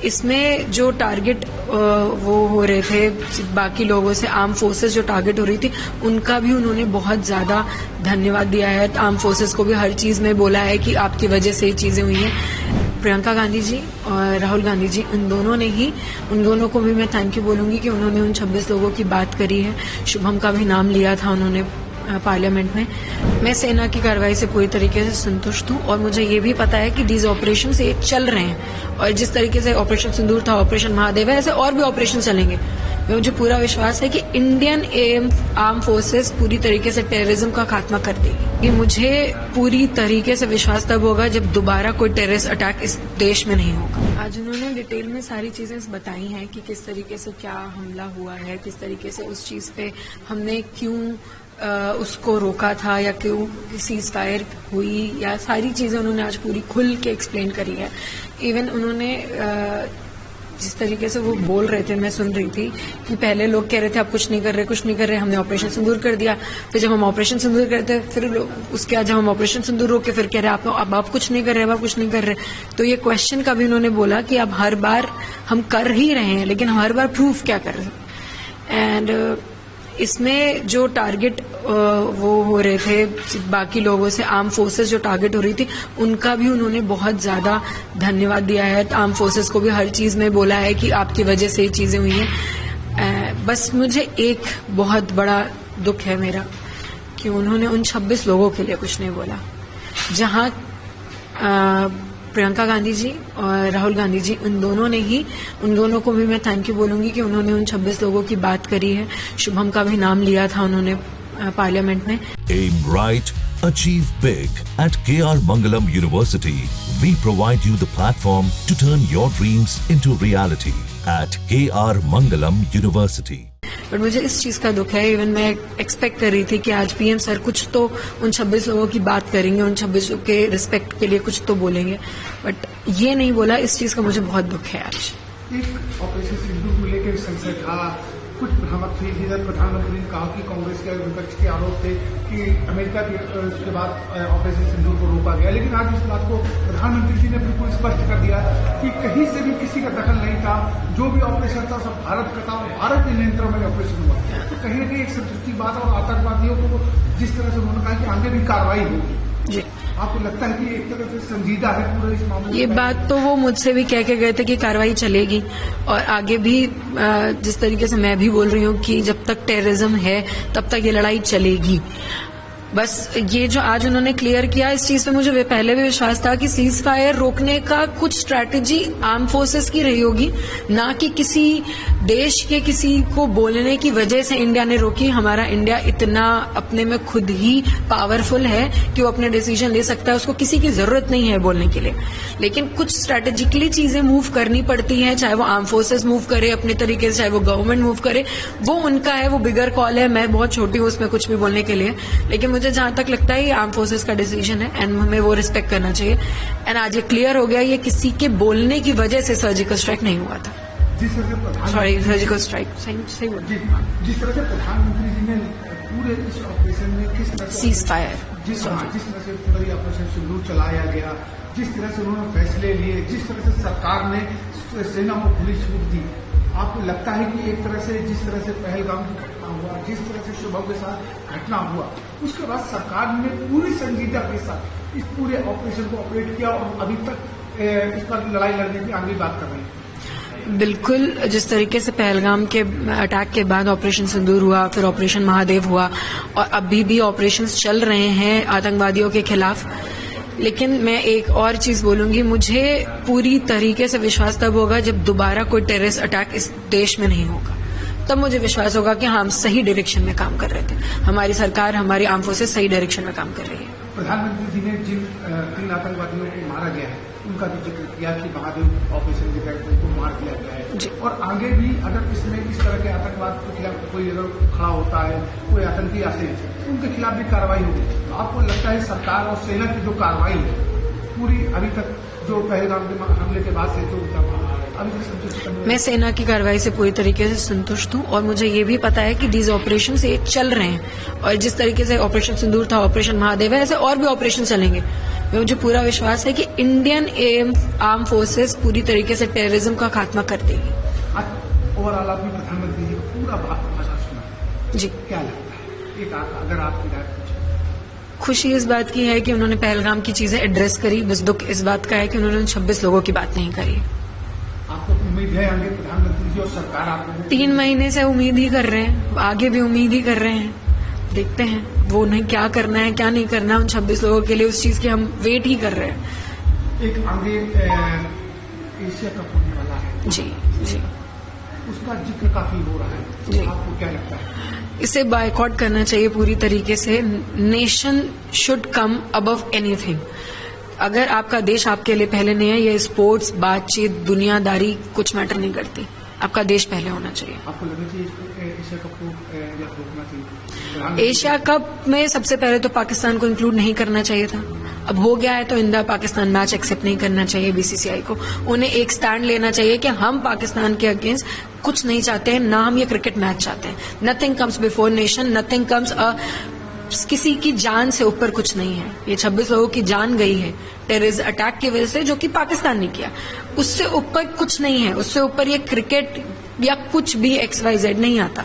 इसमें जो टारगेट वो हो रहे थे बाकी लोगों से, आर्म फोर्सेस जो टारगेट हो रही थी, उनका भी उन्होंने बहुत ज्यादा धन्यवाद दिया है। आर्म फोर्सेस को भी हर चीज में बोला है कि आपकी वजह से ये चीजें हुई हैं। प्रियंका गांधी जी और राहुल गांधी जी, उन दोनों को भी मैं थैंक यू बोलूंगी कि उन्होंने उन 26 लोगों की बात करी है। शुभम का भी नाम लिया था उन्होंने पार्लियामेंट में। मैं सेना की कार्रवाई से पूरी तरीके से संतुष्ट हूं और मुझे ये भी पता है कि दीज ऑपरेशन ये चल रहे हैं और जिस तरीके से ऑपरेशन सिंदूर था, ऑपरेशन महादेव है, ऐसे और भी ऑपरेशन चलेंगे। मुझे पूरा विश्वास है कि इंडियन आर्म फोर्सेस पूरी तरीके से टेररिज्म का खात्मा कर देगी। ये मुझे पूरी तरीके से विश्वास तब होगा जब दोबारा कोई टेररिस्ट अटैक इस देश में नहीं होगा। आज उन्होंने डिटेल में सारी चीजें बताई हैं कि किस तरीके से क्या हमला हुआ है, किस तरीके से उस चीज पे हमने क्यों उसको रोका था या क्यों सीज फायर हुई, या सारी चीजें उन्होंने आज पूरी खुल के एक्सप्लेन करी है। इवन उन्होंने जिस तरीके से वो बोल रहे थे, मैं सुन रही थी कि पहले लोग कह रहे थे आप कुछ नहीं कर रहे, हमने ऑपरेशन सिंदूर कर दिया। फिर जब हम ऑपरेशन सिंदूर करते फिर उसके बाद जब हम ऑपरेशन सिंदूर रोके फिर कह रहे आप कुछ नहीं कर रहे, तो ये क्वेश्चन का भी उन्होंने बोला कि अब हर बार हम कर ही रहे हैं लेकिन हम हर बार प्रूफ क्या कर रहे हैं। एंड इसमें जो टारगेट वो हो रहे थे बाकी लोगों से, आर्म फोर्सेस जो टारगेट हो रही थी, उनका भी उन्होंने बहुत ज्यादा धन्यवाद दिया है। आर्म फोर्सेस को भी हर चीज में बोला है कि आपकी वजह से ये चीजें हुई हैं। बस मुझे एक बहुत बड़ा दुख है मेरा कि उन्होंने उन 26 लोगों के लिए कुछ नहीं बोला। जहां प्रियंका गांधी जी और राहुल गांधी जी, उन दोनों को भी मैं थैंक यू बोलूंगी कि उन्होंने उन 26 लोगों की बात करी है। शुभम का भी नाम लिया था उन्होंने पार्लियामेंट में। Aim right, achieve big at KR Mangalam University. We provide you the platform to turn your dreams into reality at KR Mangalam University. But मुझे इस चीज का दुख है, इवन मैं एक्सपेक्ट कर रही थी कि आज पीएम सर कुछ तो उन 26 लोगों की बात करेंगे, उन 26 लोगों के रिस्पेक्ट के लिए कुछ तो बोलेंगे, बट ये नहीं बोला। इस चीज का मुझे बहुत दुख है आज। एक ऑपरेशन सिंदूर को लेकर संसद था, कुछ भ्रामक थी, जिधर प्रधानमंत्री ने कहा कि कांग्रेस के विपक्ष के आरोप थे कि अमेरिका के बाद ऑपरेशन सिंदूर को रोका गया, लेकिन आज इस बात को प्रधानमंत्री जी ने बिल्कुल स्पष्ट कर दिया कि कहीं से भी किसी का दखल नहीं था। जो भी ऑपरेशन था सब भारत का था और भारत के नियंत्रण में ऑपरेशन हुआ। तो कहीं न कहीं एक संतुष्टि बात, और आतंकवादियों को जिस तरह से उन्होंने कहा कि आगे भी कार्रवाई होगी, जी आपको लगता है कि एक तरह से संजीदा है पूरे इस मामले? ये बात तो वो मुझसे भी कह के गए थे कि कार्रवाई चलेगी, और आगे भी जिस तरीके से मैं भी बोल रही हूँ कि जब तक टेररिज्म है तब तक ये लड़ाई चलेगी। बस ये जो आज उन्होंने क्लियर किया, इस चीज पे मुझे पहले भी विश्वास था कि सीज फायर रोकने का कुछ स्ट्रैटेजी आर्म फोर्सेस की रही होगी, ना कि किसी देश के किसी को बोलने की वजह से इंडिया ने रोकी। हमारा इंडिया इतना अपने में खुद ही पावरफुल है कि वो अपने डिसीजन ले सकता है, उसको किसी की जरूरत नहीं है बोलने के लिए। लेकिन कुछ स्ट्रैटेजिकली चीजें मूव करनी पड़ती हैं, चाहे वो आर्म फोर्सेस मूव करे अपने तरीके से, चाहे वो गवर्नमेंट मूव करे, वो उनका है, वो बिगर कॉल है। मैं बहुत छोटी हूँ उसमें कुछ भी बोलने के लिए, लेकिन मुझे जहां तक लगता है ये आर्म फोर्सेस का डिसीजन है एंड हमें वो रिस्पेक्ट करना चाहिए। एंड आज ये क्लियर हो गया, ये किसी के बोलने की वजह से सर्जिकल स्ट्राइक नहीं हुआ था। सर्जिकल स्ट्राइक सही बोल। जिस तरह से प्रधानमंत्री जी ने पूरे इस ऑपरेशन में किस तरह से सीज फायर, जिस तरह से पूरा ऑपरेशन सिंदूर चलाया गया, जिस तरह से उन्होंने फैसले लिए, जिस तरह से सरकार ने सेना को खुली छूट दी, आपको लगता है कि एक तरह से जिस तरह से पहलगाम की घटना हुआ, जिस तरह से शुभम के साथ घटना हुआ, उसके बाद सरकार ने पूरी संजीदा के साथ इस पूरे ऑपरेशन को ऑपरेट किया और अभी तक इस पर लड़ाई लड़ने की आगे बात कर रही है? बिल्कुल, जिस तरीके से पहलगाम के अटैक के बाद ऑपरेशन सिंदूर हुआ, फिर ऑपरेशन महादेव हुआ, और अभी भी ऑपरेशंस चल रहे हैं आतंकवादियों के खिलाफ। लेकिन मैं एक और चीज बोलूंगी, मुझे पूरी तरीके से विश्वास तब होगा जब दोबारा कोई टेररिस्ट अटैक इस देश में नहीं होगा। तब मुझे विश्वास होगा कि हम सही डायरेक्शन में काम कर रहे थे, हमारी सरकार, हमारी आर्म फोर्सेस सही डायरेक्शन में काम कर रही है। प्रधानमंत्री जी ने जिन 3 आतंकवादियों को मारा गया है उनका भी जिक्र किया कि महादेव ऑपरेशन के तहत उनको मार दिया गया है, और आगे भी अगर इसमें इस तरह के आतंकवाद के खिलाफ कोई अगर खड़ा होता है, कोई आतंकी आते हैं, उनके खिलाफ भी कार्रवाई होगी। तो आपको लगता है सरकार और सेना की जो कार्रवाई है पूरी अभी तक जो पहलगाम के हमले के बाद से जो अभी तक संतुष्ट? मैं सेना की कार्रवाई से पूरी तरीके से संतुष्ट हूं और मुझे ये भी पता है कि दीज ऑपरेशन ये चल रहे हैं, और जिस तरीके से ऑपरेशन सिंदूर था, ऑपरेशन महादेव है, ऐसे और भी ऑपरेशन चलेंगे। मुझे पूरा विश्वास है कि इंडियन आर्म फोर्सेस पूरी तरीके से टेररिज्म का खात्मा कर देगी। ओवरऑल आपने प्रधानमंत्री जी का पूरा भाषण सुना जी, क्या लगता है? एक अगर आपकी राय पूछे, खुशी इस बात की है कि उन्होंने पहलगाम की चीजें एड्रेस करी, बस दुख इस बात का है कि उन्होंने 26 लोगों की बात नहीं करी। आपको उम्मीद है आगे प्रधानमंत्री जी और सरकार आपको 3 महीने से उम्मीद ही कर रहे हैं, आगे भी उम्मीद ही कर रहे हैं, देखते हैं वो उन्हें क्या करना है क्या नहीं करना है। उन 26 लोगों के लिए उस चीज की हम वेट ही कर रहे हैं। एक आगे एशिया कप होने वाला है, जी जी उसका जिक्र काफी हो रहा जी। है, आपको क्या लगता है? इसे बायकॉट करना चाहिए पूरी तरीके से। Nation should come above anything. अगर आपका देश आपके लिए पहले नहीं है, ये स्पोर्ट्स, बातचीत, दुनियादारी कुछ मैटर नहीं करती। आपका देश पहले होना चाहिए। आपको लगना चाहिए एशिया कप को रोकना चाहिए? एशिया कप में सबसे पहले तो पाकिस्तान को इंक्लूड नहीं करना चाहिए था। अब हो गया है तो इंडिया पाकिस्तान मैच एक्सेप्ट नहीं करना चाहिए बीसीसीआई को। उन्हें एक स्टैंड लेना चाहिए कि हम पाकिस्तान के अगेंस्ट कुछ नहीं चाहते हैं, ना हम ये क्रिकेट मैच चाहते हैं। Nothing comes before nation, nothing comes किसी की जान से ऊपर कुछ नहीं है। ये 26 लोगों की जान गई है टेररिस्ट अटैक की वजह से, जो कि पाकिस्तान ने किया। उससे ऊपर कुछ नहीं है, उससे ऊपर ये क्रिकेट या कुछ भी XYZ नहीं आता।